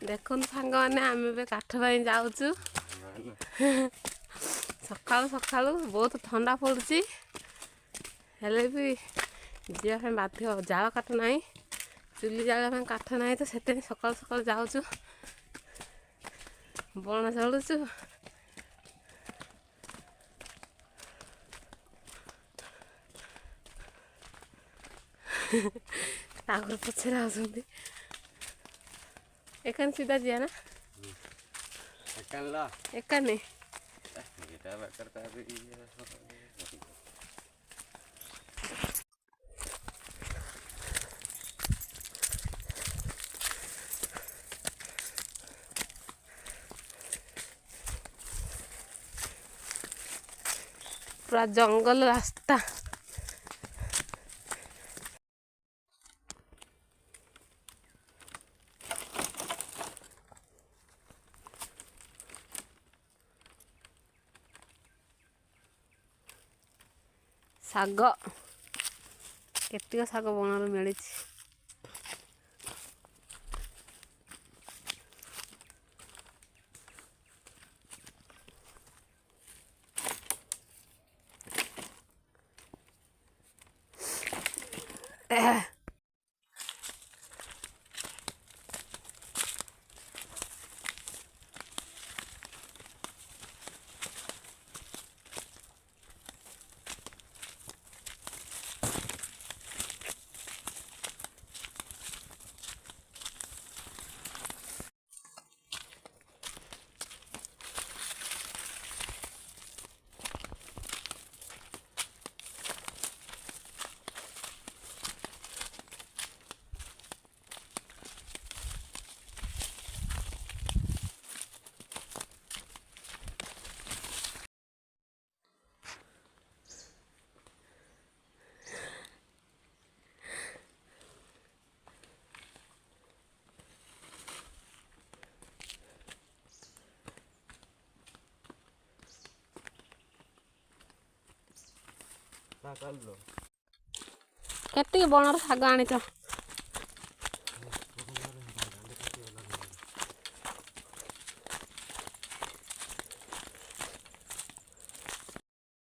ଦେଖନ୍ତୁ ସାଙ୍ଗମାନେ ଆମେ ଏବେ କାଠ ପାଇଁ ଯାଉଛୁ। ସକାଳୁ ସକାଳୁ ବହୁତ ଥଣ୍ଡା ପଡ଼ୁଛି, ହେଲେ ବି ଯିବା ପାଇଁ ବାଧ୍ୟ। ଜାଳ କାଠ ନାହିଁ, ଚୁଲି ଜାଳିବା ପାଇଁ କାଠ ନାହିଁ, ତ ସେଥିପାଇଁ ସକାଳୁ ସକାଳୁ ଯାଉଛୁ, ବଣ ଜଳୁଛୁ। ତାପରେ ପଛରେ ଆସୁଛନ୍ତି। ଏକାନି ସିଧା ଯିବା ନା? ଏକାନି ପୁରା ଜଙ୍ଗଲ ରାସ୍ତା। ଶାଗ, କେତିକ ଶାଗ ବଣରୁ ମିଳିଛି। କେତିକି ବଣର ଶାଗ ଆଣିଛ?